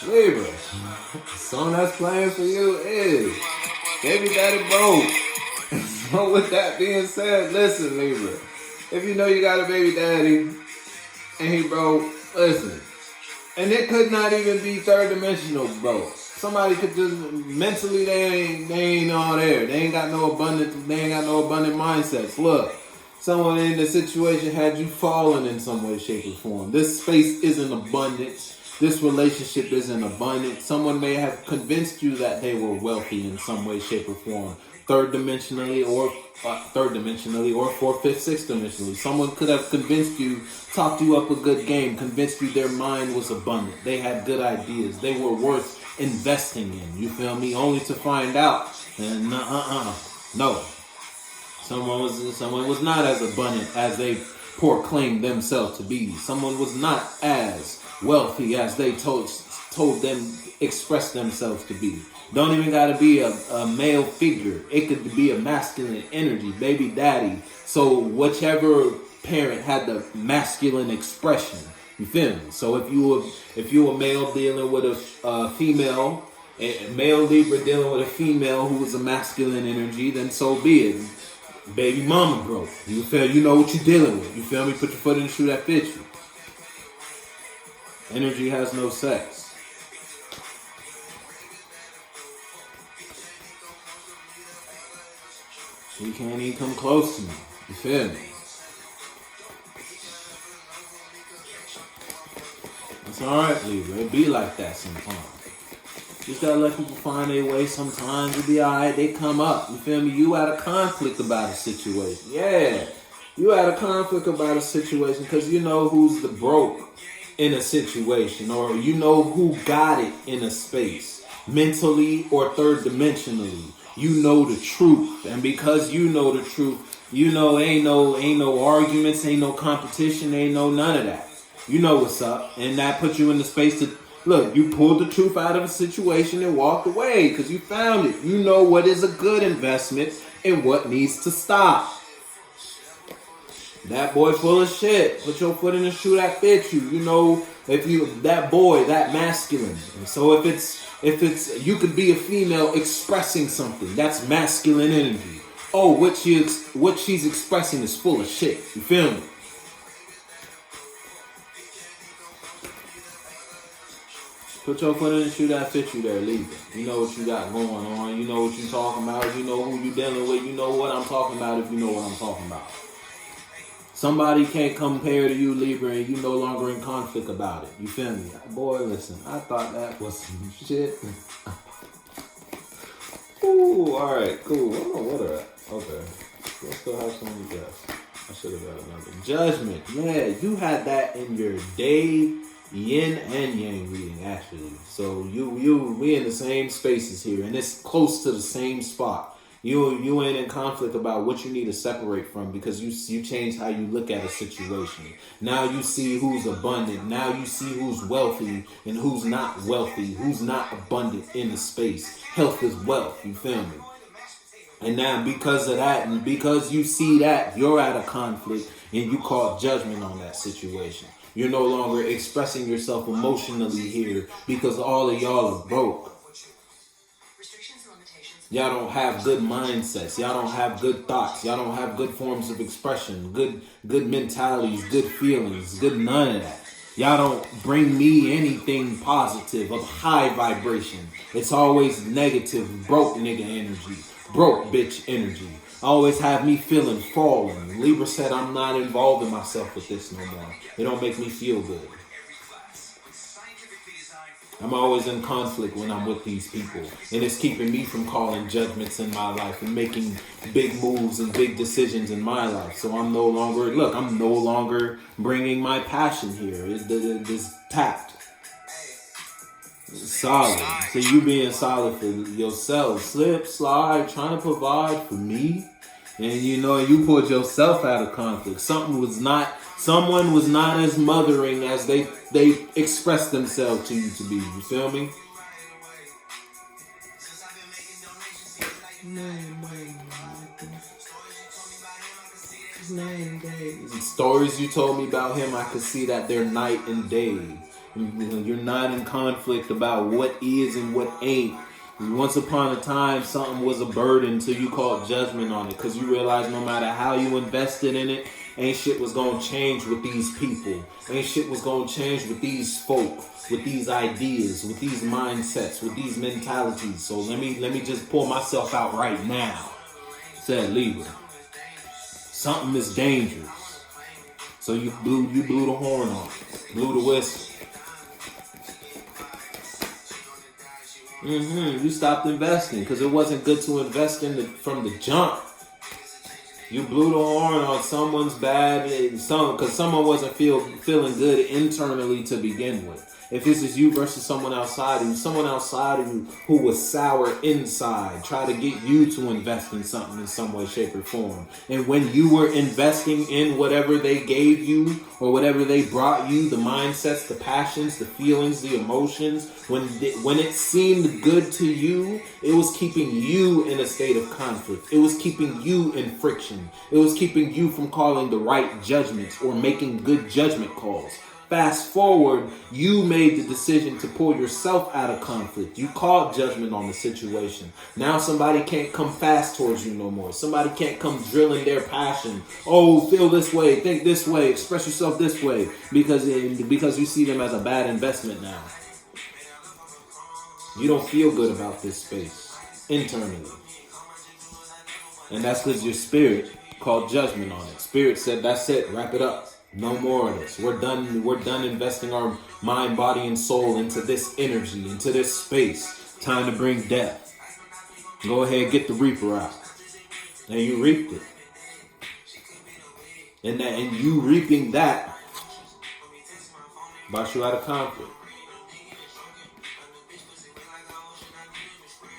Libra, the song that's playing for you is Baby Daddy Broke. So with that being said, listen, Libra. If you know you got a baby daddy and he broke, listen. And it could not even be third dimensional broke. Somebody could just mentally they ain't all there. They ain't got no abundant mindsets. Look, someone in the situation had you fallen in some way, shape, or form. This space isn't abundant. This relationship isn't abundant. Someone may have convinced you that they were wealthy in some way, shape, or form. Third dimensionally or fourth, fifth, sixth dimensionally. Someone could have convinced you, talked you up a good game, convinced you their mind was abundant. They had good ideas. They were worth investing in. You feel me? Only to find out, and no. Someone was not as abundant as they proclaimed themselves to be. Someone was not as wealthy as they told them express themselves to be. Don't even gotta be a male figure. It could be a masculine energy, baby daddy. So whichever parent had the masculine expression. You feel me? So if you a male dealing with a female, a male Libra dealing with a female who was a masculine energy, then so be it. Baby mama broke. You feel? You know what you're dealing with. You feel me? Put your foot in the shoe that fits you. Energy has no sex. You can't even come close to me. You feel me? It's alright, Libra. It be like that sometimes. Just gotta let people find their way sometimes. It be alright. They come up. You feel me? You had a conflict about a situation. Yeah. You had a conflict about a situation because you know who's the broke in a situation, or you know who got it in a space, mentally or third dimensionally. You know the truth, and because you know the truth, you know ain't no arguments, ain't no competition, ain't no none of that. You know what's up, and that puts you in the space to look. You pulled the truth out of a situation and walked away because you found it. You know what is a good investment and what needs to stop. That boy full of shit. Put your foot in the shoe that fits you. You know if you that boy, that masculine. And so if it's you could be a female expressing something. That's masculine energy. Oh, what she's expressing is full of shit. You feel me? Put your foot in the shoe that fits you there, Libra. You know what you got going on. You know what you talking about. You know who you dealing with. You know what I'm talking about if you know what I'm talking about. Somebody can't compare to you, Libra, and you no longer in conflict about it. You feel me? Boy, listen, I thought that was some shit. Ooh, alright, cool. I don't know what are that. Okay. We'll still have some of guess. I should have got another. Judgment. Yeah, you had that in your day yin and yang reading, actually. So we in the same spaces here, and it's close to the same spot. You ain't in conflict about what you need to separate from because you changed how you look at a situation. Now you see who's abundant. Now you see who's wealthy and who's not wealthy, who's not abundant in the space. Health is wealth, you feel me? And now because of that and because you see that, you're at a conflict and you call judgment on that situation. You're no longer expressing yourself emotionally here because all of y'all are broke. Y'all don't have good mindsets. Y'all don't have good thoughts. Y'all don't have good forms of expression, good mentalities, good feelings, good none of that. Y'all don't bring me anything positive of high vibration. It's always negative, broke nigga energy, broke bitch energy. Always have me feeling fallen. Libra said I'm not involving myself with this no more. It don't make me feel good. I'm always in conflict when I'm with these people. And it's keeping me from calling judgments in my life and making big moves and big decisions in my life. So I'm no longer bringing my passion here. It's tapped. It's solid. So you being solid for yourself. Slip, slide, trying to provide for me. And you pulled yourself out of conflict. Someone was not as mothering as they expressed themselves to you to be. You feel me? Stories you told me about him, I could see that they're night and day. You're not in conflict about what is and what ain't. Once upon a time, something was a burden till you called judgment on it, because you realized no matter how you invested in it, ain't shit was gonna change with these people. Ain't shit was gonna change with these folk, with these ideas, with these mindsets, with these mentalities. So let me just pull myself out right now. Said Libra. Something is dangerous. So you blew the horn on it, blew the whistle. You stopped investing because it wasn't good to invest from the jump. You blew the horn on someone's bad, because someone wasn't feeling good internally to begin with. If this is you versus someone outside of you, who was sour inside, try to get you to invest in something in some way, shape, or form. And when you were investing in whatever they gave you or whatever they brought you, the mindsets, the passions, the feelings, the emotions, when it seemed good to you, it was keeping you in a state of conflict. It was keeping you in friction. It was keeping you from calling the right judgments or making good judgment calls. Fast forward, you made the decision to pull yourself out of conflict. You called judgment on the situation. Now somebody can't come fast towards you no more. Somebody can't come drilling their passion. Oh, feel this way, think this way, express yourself this way, because you see them as a bad investment now. You don't feel good about this space internally. And that's because your spirit called judgment on it. Spirit said, that's it, wrap it up. No more of this. We're done investing our mind, body, and soul into this energy, into this space. Time to bring death. Go ahead, get the reaper out. And you reaped it. And you reaping that brought you out of conflict.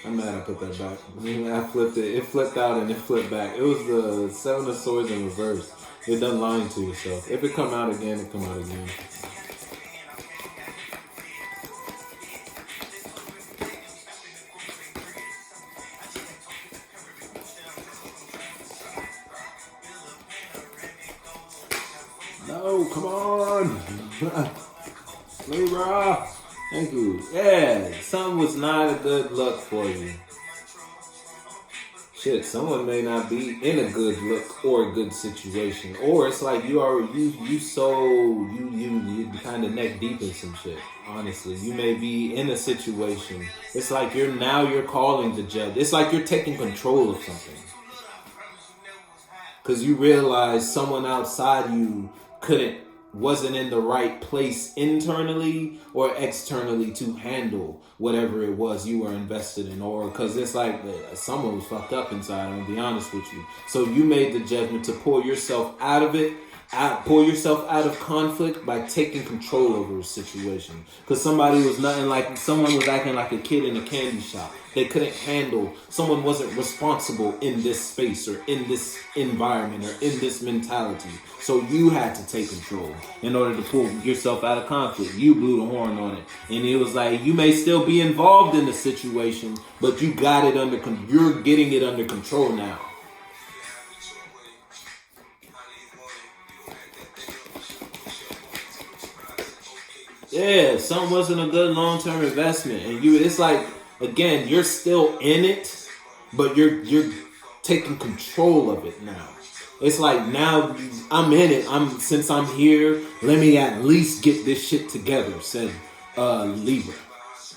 I'm mad I put that back. I flipped it. It flipped out and it flipped back. It was the Seven of Swords in reverse. It done lying to yourself. If it come out again, it come out again. No, come on. Libra. Thank you. Yeah, something was not a good look for you. Shit, someone may not be in a good look or a good situation, or it's like you kind of neck deep in some shit. Honestly, you may be in a situation. It's like you're calling the judge. It's like you're taking control of something, because you realize someone outside you wasn't in the right place internally or externally to handle whatever it was you were invested in, or because it's like someone was fucked up inside, I'm gonna be honest with you. So you made the judgment to pull yourself out of it, pull yourself out of conflict by taking control over a situation. Because someone was acting like a kid in a candy shop. They couldn't handle, someone wasn't responsible in this space or in this environment or in this mentality. So you had to take control in order to pull yourself out of conflict. You blew the horn on it. And it was like, you may still be involved in the situation, but you got it you're getting it under control now. Yeah, something wasn't a good long-term investment. And it's like, again, you're still in it, but you're taking control of it now. It's like, now I'm in it. Since I'm here, let me at least get this shit together, said Libra.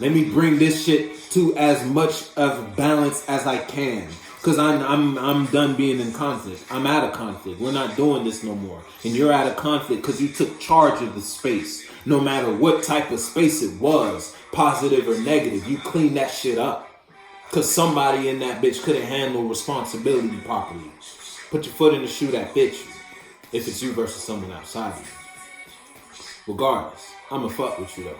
Let me bring this shit to as much of balance as I can. Because I'm done being in conflict. I'm out of conflict. We're not doing this no more. And you're out of conflict because you took charge of the space. No matter what type of space it was, positive or negative, you cleaned that shit up. Because somebody in that bitch couldn't handle responsibility properly. Put your foot in the shoe that bit you. If it's you versus someone outside of you. Regardless, I'ma fuck with you though.